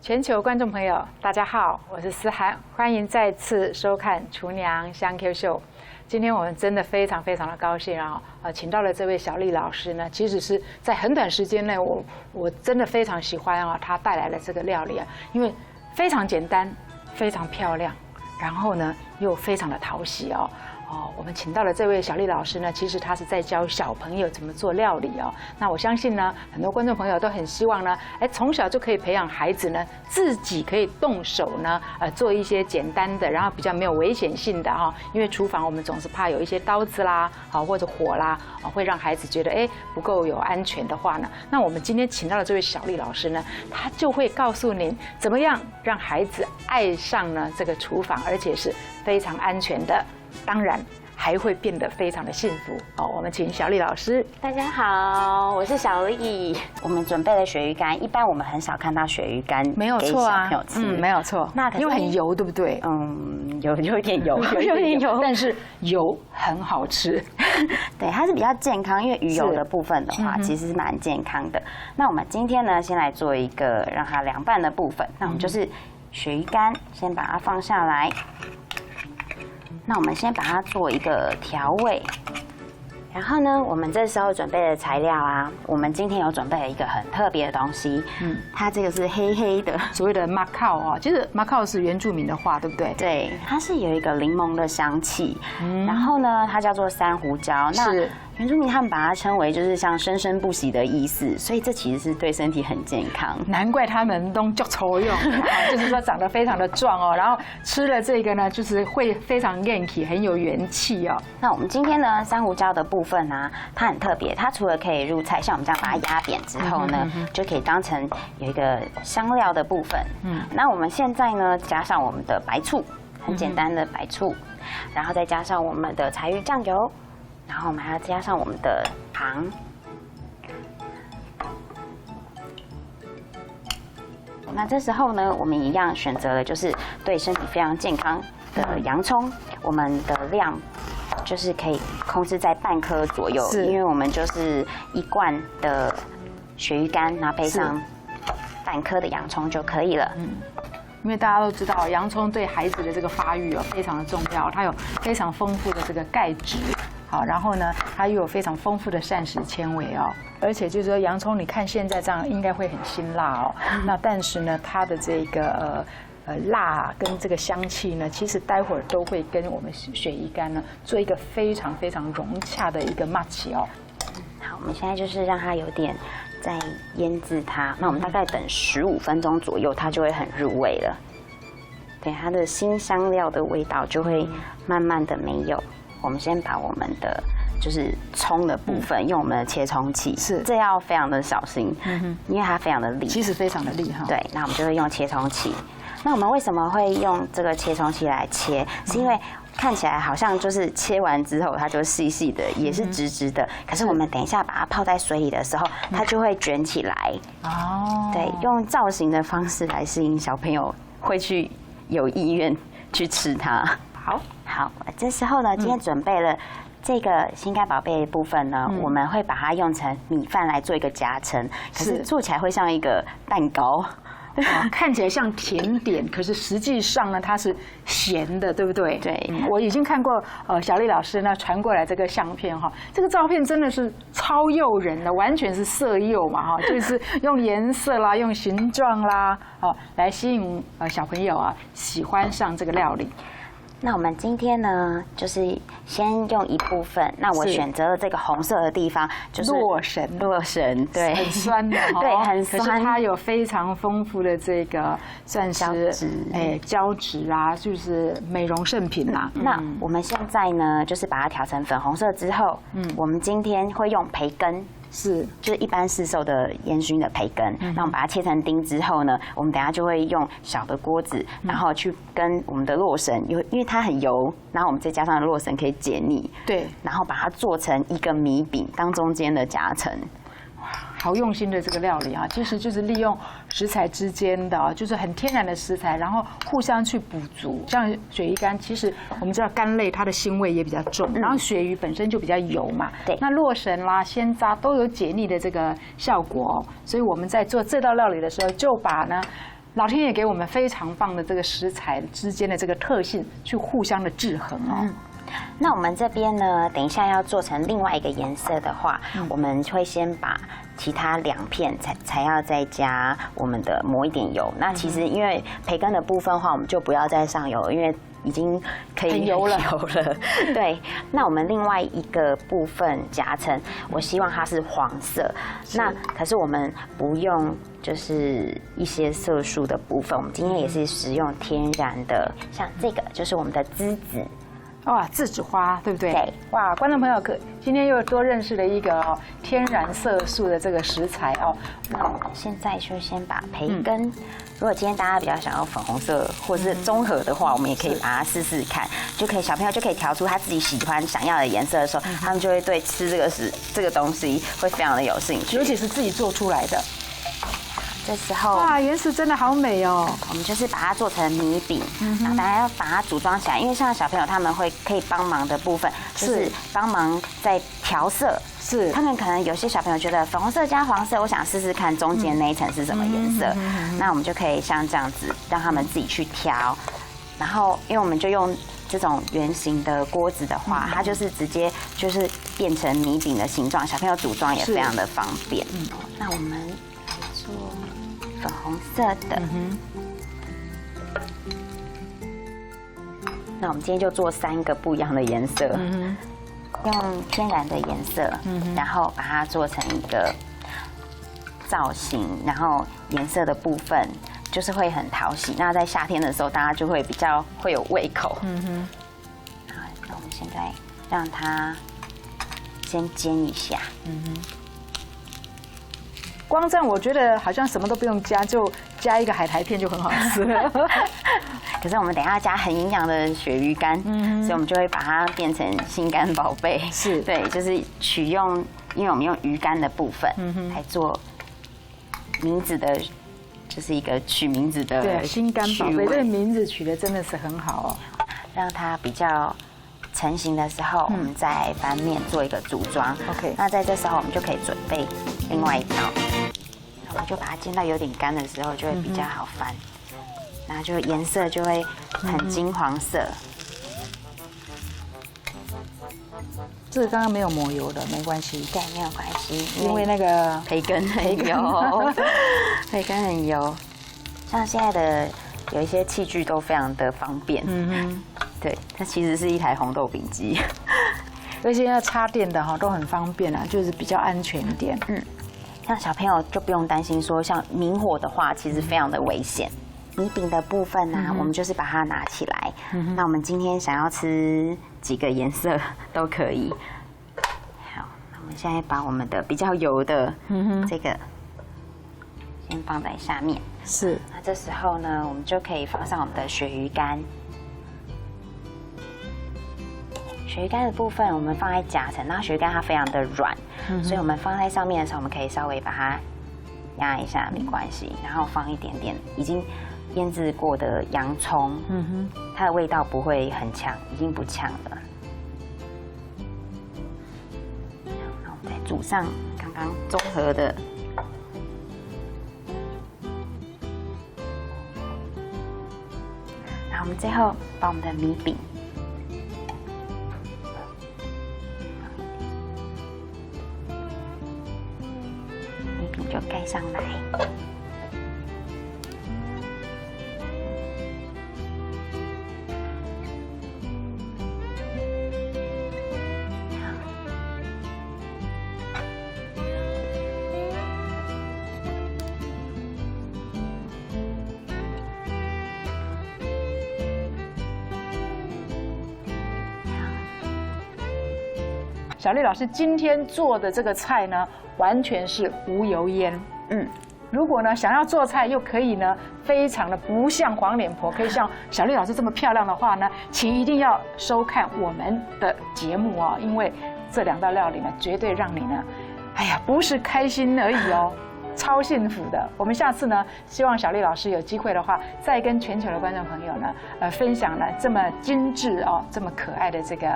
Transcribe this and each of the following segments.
全球观众朋友，大家好，我是思涵，欢迎再次收看《厨娘香 Q 秀》。今天我们真的非常的高兴啊！请到了这位小丽老师呢，其实是在很短时间内，我真的非常喜欢啊，她带来的这个料理啊，因为非常简单，非常漂亮，然后呢又非常的讨喜哦。我们请到了这位小丽老师呢，其实她是在教小朋友怎么做料理哦。那我相信呢，很多观众朋友都很希望呢，从小就可以培养孩子呢，自己可以动手呢，做一些简单的，然后比较没有危险性的哈。因为厨房我们总是怕有一些刀子啦，或者火啦，会让孩子觉得不够有安全的话呢，那我们今天请到的这位小丽老师呢，她就会告诉您怎么样让孩子爱上呢这个厨房，而且是非常安全的。当然还会变得非常的幸福哦。我们请小丽老师。大家好，我是小丽。我们准备了鳕鱼干，一般我们很少看到鳕鱼干，没有错啊，没有错。那因为很油，对不对？有一点油，有点油，但是油很好吃。对，它是比较健康，因为鱼油的部分的话，其实是蛮健康的。那我们今天呢，先来做一个让它凉拌的部分。那我们就是鳕鱼干，先把它放下来。那我们先把它做一个调味，然后呢，我们这时候准备的材料啊，我们今天有准备了一个很特别的东西，它这个是黑黑的，所谓的马靠啊，其实马靠是原住民的话，对不对？对，它是有一个柠檬的香气，然后呢，它叫做山胡椒，那原住民他们把它称为就是像生生不息的意思，所以这其实是对身体很健康。难怪他们都叫抽用，就是说长得非常的壮哦，然后吃了这个呢，就是会非常元气，很有元气哦。那我们今天呢，山胡椒的部分呢，它很特别，它除了可以入菜，像我们这样把它压扁之后呢，就可以当成有一个香料的部分。那我们现在呢，加上我们的白醋，很简单的白醋，然后再加上我们的柴鱼酱油。然后我们还要加上我们的糖，那这时候呢，我们一样选择了就是对身体非常健康的洋葱，我们的量就是可以控制在半颗左右，因为我们就是一罐的鳕鱼干，然后配上半颗的洋葱就可以了。因为大家都知道，洋葱对孩子的这个发育非常的重要，它有非常丰富的这个钙质。好，然后呢，它又有非常丰富的膳食纤维哦，而且就是说，洋葱你看现在这样应该会很辛辣哦，那但是呢，它的这个辣跟这个香气呢，其实待会儿都会跟我们鳕鱼干呢做一个非常融洽的一个 match 哦。好，我们现在就是让它有点在腌制它，那我们大概等15分钟左右，它就会很入味了。对，它的辛香料的味道就会慢慢的没有。我们先把我们的就是葱的部分用我们的切葱器，这要非常的小心，因为它非常的利，其实非常的利哈。对，那我们就会用切葱器。那我们为什么会用这个切葱器来切？是因为看起来好像就是切完之后它就细细的，也是直直的。可是我们等一下把它泡在水里的时候，它就会卷起来。哦，对，用造型的方式来吸引小朋友会去有意愿去吃它。好，这时候呢，今天准备了这个心肝宝贝的部分呢，我们会把它用成米饭来做一个夹层，可是做起来会像一个蛋糕。看起来像甜点，可是实际上呢，它是咸的，对不对？对，我已经看过小丽老师呢传过来这个相片哈，这个照片真的是超诱人的，完全是色诱嘛哈，就是用颜色啦，用形状啦，来吸引小朋友啊喜欢上这个料理。那我们今天呢，就是先用一部分。那我选择了这个红色的地方，就是洛神，对，很酸的，对，很酸。可是它有非常丰富的这个算是胶质啊，就是美容圣品啦。那我们现在呢，就是把它调成粉红色之后，我们今天会用培根。就是一般市售的烟熏的培根，那我们把它切成丁之后呢，我们等下就会用小的锅子，然后去跟我们的洛神，因为它很油，然后我们再加上洛神可以解腻，对，然后把它做成一个米饼当中间的夹层。好用心的这个料理啊，其实就是利用食材之间的，就是很天然的食材，然后互相去补足。像鳕鱼干，其实我们知道干类它的腥味也比较重，然后鳕鱼本身就比较油嘛，对。那洛神啦、鲜渣都有解腻的这个效果，所以我们在做这道料理的时候，就把呢老天爷给我们非常棒的这个食材之间的这个特性，去互相的制衡哦。那我们这边呢，等一下要做成另外一个颜色的话，我们会先把其他2片才要再加我们的抹一点油。那其实因为培根的部分的话，我们就不要再上油，因为已经可以很油了。对，那我们另外一个部分夹层，我希望它是黄色。那可是我们不用就是一些色素的部分，我们今天也是使用天然的，像这个就是我们的栀子。哇，栀子花对不对？对。哇，观众朋友今天又多认识了一个天然色素的这个食材哦。那现在就先把培根，如果今天大家比较想要粉红色或者是综合的话，我们也可以把它试试看，就可以小朋友就可以调出他自己喜欢想要的颜色的时候，他们就会对吃这个东西会非常的有兴趣，尤其是自己做出来的。这时候哇，颜色真的好美哦！我们就是把它做成米饼，然后大家要把它组装起来，因为像小朋友他们可以帮忙的部分，就是帮忙在调色。是，他们可能有些小朋友觉得粉红色加黄色，我想试试看中间那一层是什么颜色，那我们就可以像这样子让他们自己去调。然后，因为我们就用这种圆形的锅子的话，它就是直接就是变成米饼的形状，小朋友组装也非常的方便。那我们来做粉红色的。那我们今天就做3个不一样的颜色，用天然的颜色，然后把它做成一个造型，然后颜色的部分就是会很讨喜。那在夏天的时候，大家就会比较会有胃口。那我们现在让它先煎一下。光这样我觉得好像什么都不用加，就加一个海苔片就很好吃了。可是我们等一下加很营养的鳕鱼干，所以我们就会把它变成心肝宝贝。是，对，就是取用，因为我们用鱼干的部分来做名字的，就是一个取名字的。对，心肝宝贝这个名字取得真的是很好哦，让它比较成型的时候，我们再翻面做一个组装。OK， 那在这时候我们就可以准备另外一道，我们就把它煎到有点干的时候，就会比较好翻，然后就颜色就会很金黄色。这个刚刚没有抹油的，没关系。对，没有关系，因为那个培根很油，培根很油。像现在的有一些器具都非常的方便。对，它其实是一台红豆饼机。而且要插电的哈都很方便啊，就是比较安全一点。像小朋友就不用担心说，像明火的话，其实非常的危险。米饼的部分呢，我们就是把它拿起来。那我们今天想要吃几个颜色都可以。好，那我们现在把我们的比较油的这个先放在下面。是。那这时候呢，我们就可以放上我们的鳕鱼干。鳕鱼干的部分我们放在夹层，那鳕鱼干它非常的软，所以我们放在上面的时候，我们可以稍微把它压一下，没关系。然后放一点点已经腌制过的洋葱，它的味道不会很呛，已经不呛了。那我们再煮上刚刚综合的，然后我们最后把我们的米饼。就盖上来。小丽老师今天做的这个菜呢，完全是无油烟。如果呢想要做菜又可以呢，非常的不像黄脸婆，可以像小丽老师这么漂亮的话呢，请一定要收看我们的节目哦，因为这2道料理呢，绝对让你呢，哎呀，不是开心而已哦，超幸福的。我们下次呢，希望小丽老师有机会的话，再跟全球的观众朋友呢，分享了这么精致哦，这么可爱的这个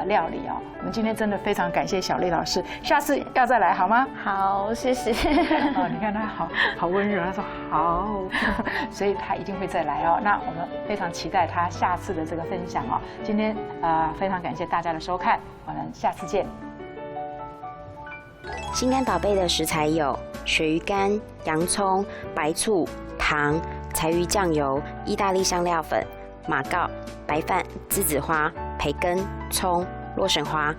料理哦。我们今天真的非常感谢小丽老师，下次要再来好吗？好，谢谢。哦，你看他好温柔，他说好，所以他一定会再来哦。那我们非常期待他下次的这个分享哦。今天非常感谢大家的收看，我们下次见。心肝宝贝的食材有鳕鱼干、洋葱、白醋、糖、柴鱼酱油、意大利香料粉、马告、白饭、栀子花、培根、葱、洛神花。